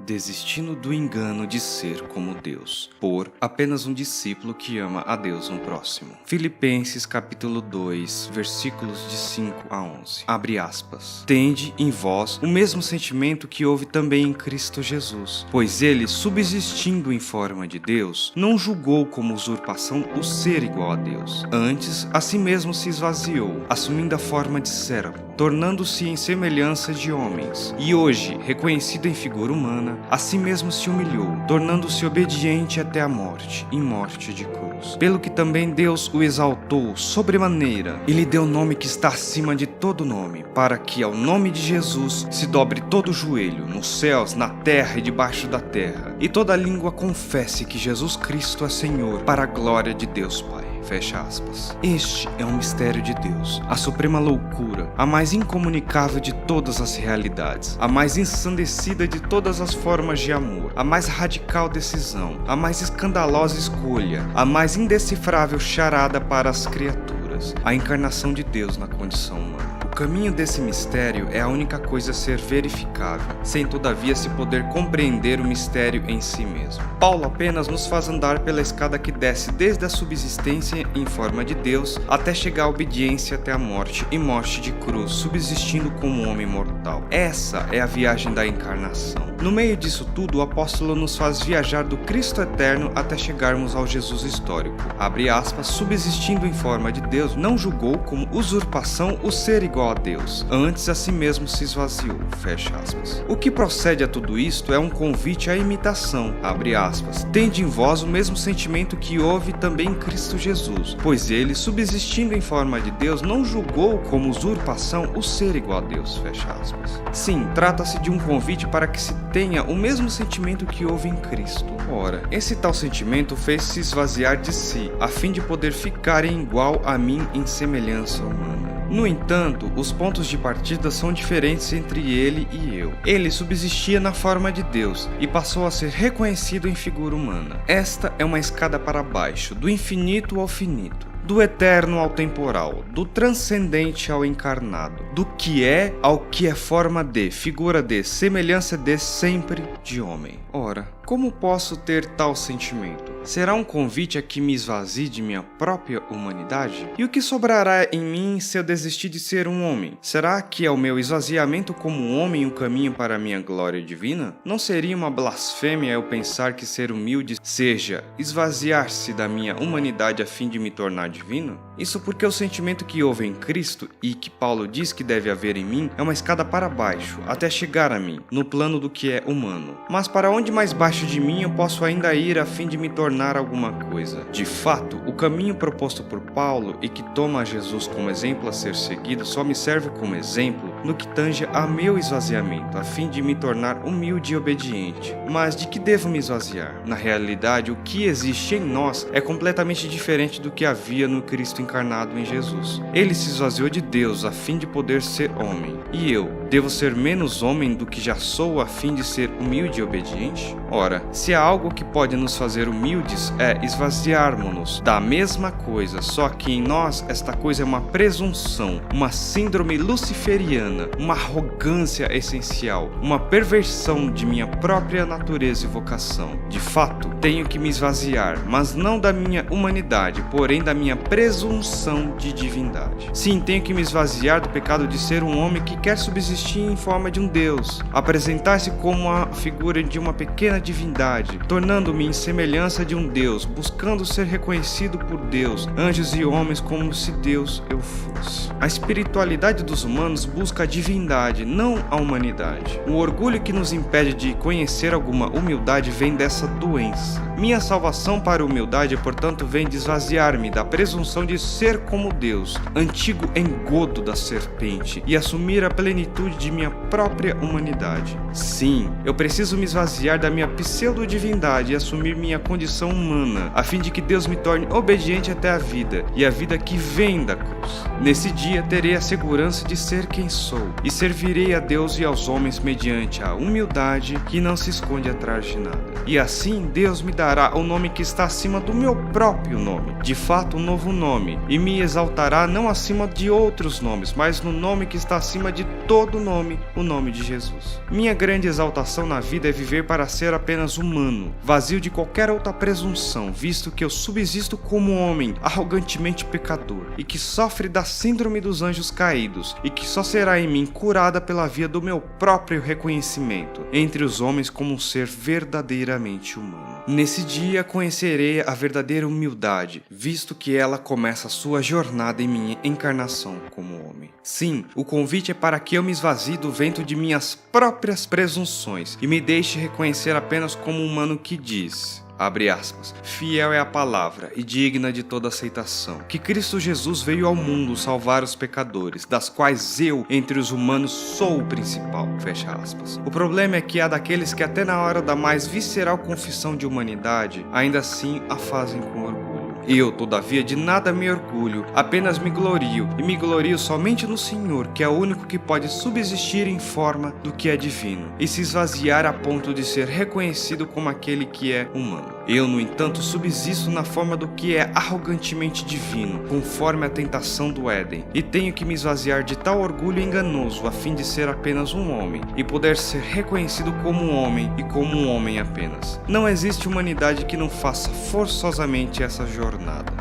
Desistindo do engano de ser como Deus, por apenas um discípulo que ama a Deus no próximo. Filipenses capítulo 2, versículos de 5 a 11. Abre aspas. Tende em vós o mesmo sentimento que houve também em Cristo Jesus, pois ele, subsistindo em forma de Deus, não julgou como usurpação o ser igual a Deus. Antes, a si mesmo se esvaziou, assumindo a forma de servo, tornando-se em semelhança de homens. E hoje, reconhecido em figura humana, a si mesmo se humilhou, tornando-se obediente até a morte, e morte de cruz. Pelo que também Deus o exaltou sobremaneira, e lhe deu o nome que está acima de todo nome, para que ao nome de Jesus se dobre todo o joelho, nos céus, na terra e debaixo da terra, e toda língua confesse que Jesus Cristo é Senhor, para a glória de Deus Pai. Fecha aspas. Este é um mistério de Deus, a suprema loucura, a mais incomunicável de todas as realidades, a mais ensandecida de todas as formas de amor, a mais radical decisão, a mais escandalosa escolha, a mais indecifrável charada para as criaturas, a encarnação de Deus na condição humana. O caminho desse mistério é a única coisa a ser verificável, sem todavia se poder compreender o mistério em si mesmo. Paulo apenas nos faz andar pela escada que desce desde a subsistência em forma de Deus até chegar à obediência até a morte e morte de cruz, subsistindo como homem mortal. Essa é a viagem da encarnação. No meio disso tudo, o apóstolo nos faz viajar do Cristo eterno até chegarmos ao Jesus histórico. Abre aspas, subsistindo em forma de Deus, não julgou como usurpação o ser igual a Deus, antes a si mesmo se esvaziou, fecha aspas. O que procede a tudo isto é um convite à imitação, abre aspas, tende em vós o mesmo sentimento que houve também em Cristo Jesus, pois ele, subsistindo em forma de Deus, não julgou como usurpação o ser igual a Deus, fecha aspas. Sim, trata-se de um convite para que se tenha o mesmo sentimento que houve em Cristo. Ora, esse tal sentimento fez-se esvaziar de si, a fim de poder ficar igual a mim em semelhança humana. No entanto, os pontos de partida são diferentes entre ele e eu. Ele subsistia na forma de Deus e passou a ser reconhecido em figura humana. Esta é uma escada para baixo, do infinito ao finito, do eterno ao temporal, do transcendente ao encarnado, do que é ao que é forma de, figura de, semelhança de, sempre de homem. Ora, como posso ter tal sentimento? Será um convite a que me esvazie de minha própria humanidade? E o que sobrará em mim se eu desistir de ser um homem? Será que é o meu esvaziamento como homem o caminho para a minha glória divina? Não seria uma blasfêmia eu pensar que ser humilde seja esvaziar-se da minha humanidade a fim de me tornar divino? Isso porque o sentimento que houve em Cristo e que Paulo diz que deve haver em mim é uma escada para baixo, até chegar a mim, no plano do que é humano. Mas para onde mais baixo de mim eu posso ainda ir a fim de me tornar alguma coisa? De fato, o caminho proposto por Paulo e que toma Jesus como exemplo a ser seguido só me serve como exemplo no que tange a meu esvaziamento, a fim de me tornar humilde e obediente. Mas de que devo me esvaziar? Na realidade, o que existe em nós é completamente diferente do que havia no Cristo encarnado em Jesus. Ele se esvaziou de Deus a fim de poder ser homem. E eu, devo ser menos homem do que já sou a fim de ser humilde e obediente? Ora, se há algo que pode nos fazer humildes é esvaziarmos-nos da mesma coisa, só que em nós esta coisa é uma presunção, uma síndrome luciferiana, uma arrogância essencial, uma perversão de minha própria natureza e vocação. De fato, tenho que me esvaziar, mas não da minha humanidade, porém da minha presunção de divindade. Sim, tenho que me esvaziar do pecado de ser um homem que quer subsistir em forma de um Deus, apresentar-se como a figura de uma pequena divindade, tornando-me em semelhança de um Deus, buscando ser reconhecido por Deus, anjos e homens como se Deus eu fosse. A espiritualidade dos humanos busca a divindade, não a humanidade. O orgulho que nos impede de conhecer alguma humildade vem dessa doença. Minha salvação para a humildade, portanto, vem de esvaziar-me da presunção de ser como Deus, antigo engodo da serpente, e assumir a plenitude de minha própria humanidade. Sim, eu preciso me esvaziar da minha pseudo-divindade e assumir minha condição humana, a fim de que Deus me torne obediente até a vida, e a vida que vem da cruz. Nesse dia terei a segurança de ser quem sou, e servirei a Deus e aos homens mediante a humildade que não se esconde atrás de nada. E assim Deus me dará o nome que está acima do meu próprio nome, de fato um novo nome, e me exaltará não acima de outros nomes, mas no nome que está acima de todo nome, o nome de Jesus. Minha grande exaltação na vida é viver para ser apenas humano, vazio de qualquer outra presunção, visto que eu subsisto como homem, arrogantemente pecador, e que sofre da síndrome dos anjos caídos, e que só será em mim curada pela via do meu próprio reconhecimento entre os homens como um ser verdadeiramente humano. Nesse dia conhecerei a verdadeira humildade, visto que ela começa a sua jornada em minha encarnação como homem. Sim, o convite é para que eu me esvazie do vento de minhas próprias presunções e me deixe reconhecer apenas como um humano que diz... Abre aspas, fiel é a palavra e digna de toda aceitação, que Cristo Jesus veio ao mundo salvar os pecadores, das quais eu, entre os humanos, sou o principal, fecha aspas. O problema é que há daqueles que até na hora da mais visceral confissão de humanidade, ainda assim a fazem com orgulho. Eu, todavia, de nada me orgulho, apenas me glorio, e me glorio somente no Senhor, que é o único que pode subsistir em forma do que é divino, e se esvaziar a ponto de ser reconhecido como aquele que é humano. Eu, no entanto, subsisto na forma do que é arrogantemente divino, conforme a tentação do Éden, e tenho que me esvaziar de tal orgulho enganoso a fim de ser apenas um homem, e poder ser reconhecido como um homem e como um homem apenas. Não existe humanidade que não faça forçosamente essa jornada.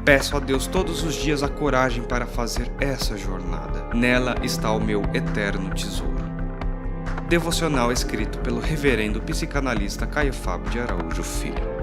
Peço a Deus todos os dias a coragem para fazer essa jornada. Nela está o meu eterno tesouro. Devocional escrito pelo reverendo psicanalista Caio Fábio de Araújo Filho.